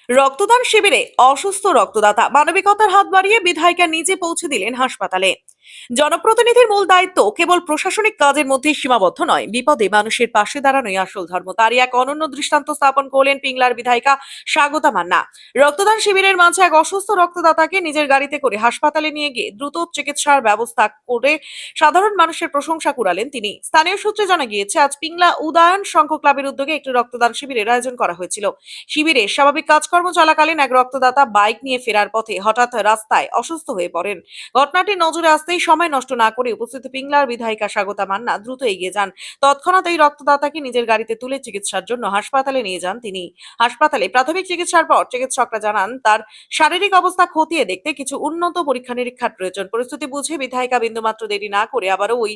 রক্তদান শিবিরে অসুস্থ রক্তদাতা মানবিকতার হাত বাড়িয়ে বিধায়িকা নিজে পৌঁছে দিলেন হাসপাতালে। জনপ্রতিনিধির মূল দায়িত্ব কেবল প্রশাসনিক কাজের মধ্যে সীমাবদ্ধ নয়, বিপদে মানুষের পাশে দাঁড়ানোই আসল ধর্ম। তারই এক অনন্য দৃষ্টান্ত স্থাপন করলেন পিংলার বিধায়িকা স্বাগতা মান্না। রক্তদান শিবিরের মাঝে এক অসুস্থ রক্তদাতাকে নিজের গাড়িতে করে হাসপাতালে নিয়ে গিয়ে দ্রুত চিকিৎসার ব্যবস্থা করে সাধারণ মানুষের প্রশংসা কুড়ালেন তিনি। স্থানীয় সূত্রে জানা গিয়েছে, আজ পিংলা উদয়ন সংঘ ক্লাবের উদ্যোগে একটি রক্তদান শিবিরের আয়োজন করা হয়েছিল। শিবিরে স্বাভাবিক কাজকর্ম চলাকালীন এক রক্তদাতা বাইক নিয়ে ফেরার পথে হঠাৎ রাস্তায় অসুস্থ হয়ে পড়েন। ঘটনাটি নজরে আসতেই সময় নষ্ট না করে উপস্থিত পিংলার বিধায়িকা স্বাগতা মান্না দ্রুত এগিয়ে যান। তৎক্ষণাৎ এই রক্তদাতাকে নিজের গাড়িতে তুলে চিকিৎসার জন্য হাসপাতালে নিয়ে যান তিনি। হাসপাতালে প্রাথমিক চিকিৎসার পর চিকিৎসকরা জানান, তার শারীরিক অবস্থা খতিয়ে দেখতে কিছু উন্নত পরীক্ষা নিরীক্ষার প্রয়োজন। পরিস্থিতি বুঝে বিধায়িকা বিন্দুমাত্র দেরি না করে আবারও ওই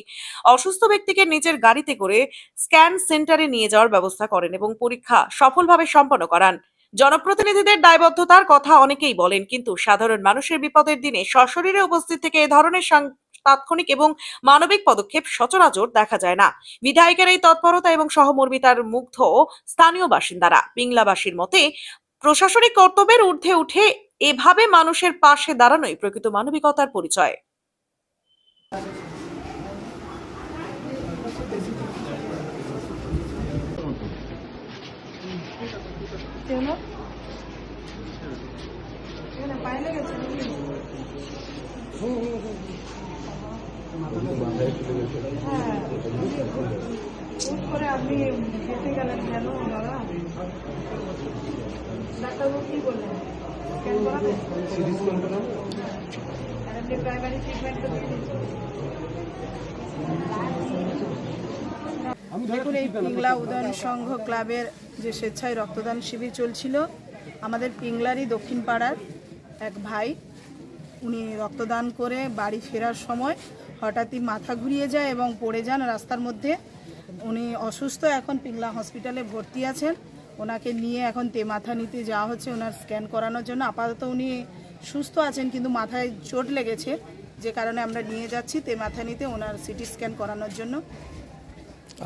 অসুস্থ ব্যক্তিকে নিজের গাড়িতে করে স্ক্যান সেন্টারে নিয়ে যাওয়ার ব্যবস্থা করেন এবং পরীক্ষা সফলভাবে সম্পন্ন করান। জনপ্রতিনিধিদের দায়বদ্ধতার কথা অনেকেই বলেন, কিন্তু সাধারণ মানুষের বিপদের দিনে সশরীরে উপস্থিত থেকে এ ধরনের তাৎক্ষণিক এবং মানবিক পদক্ষেপ সচরাচর দেখা যায় না। বিধায়কের এই তৎপরতা এবং সহমর্মিতার মুগ্ধ স্থানীয় বাসিন্দারা। পিংলাবাসীর মতে, প্রশাসনিক কর্তব্যের ঊর্ধ্বে উঠে এভাবে মানুষের পাশে দাঁড়ানোই প্রকৃত মানবিকতার পরিচয়। আপনি যেতে গেলেন কেন দাদা? ডাক্তারবাবু কি বললেন? স্ক্যান করাবেন? আর আপনি প্রাইমারি ট্রিটমেন্ট তো দিয়ে দিচ্ছেন। দেখুন, এই পিংলা উদয়ন সংঘ ক্লাবের যে স্বেচ্ছায় রক্তদান শিবির চলছিল, আমাদের পিংলারই দক্ষিণ পাড়ার এক ভাই, উনি রক্তদান করে বাড়ি ফেরার সময় হঠাৎই মাথা ঘুরিয়ে যায় এবং পড়ে যান রাস্তার মধ্যে। উনি অসুস্থ, এখন পিংলা হসপিটালে ভর্তি আছেন। ওনাকে নিয়ে এখন তেমাথা নিতে যাওয়া হচ্ছে ওনার স্ক্যান করানোর জন্য। আপাতত উনি সুস্থ আছেন, কিন্তু মাথায় চোট লেগেছে, যে কারণে আমরা নিয়ে যাচ্ছি তেমাথা নিতে ওনার সিটি স্ক্যান করানোর জন্য।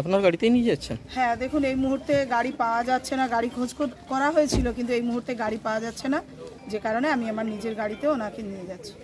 আপনার গাড়িতেই নিয়ে যাচ্ছেন? হ্যাঁ, দেখুন এই মুহূর্তে গাড়ি পাওয়া যাচ্ছে না। গাড়ি খোঁজ করা হয়েছিল, কিন্তু এই মুহূর্তে গাড়ি পাওয়া যাচ্ছে না, যে কারণে আমি আমার নিজের গাড়িতে ওনাকে নিয়ে যাচ্ছি।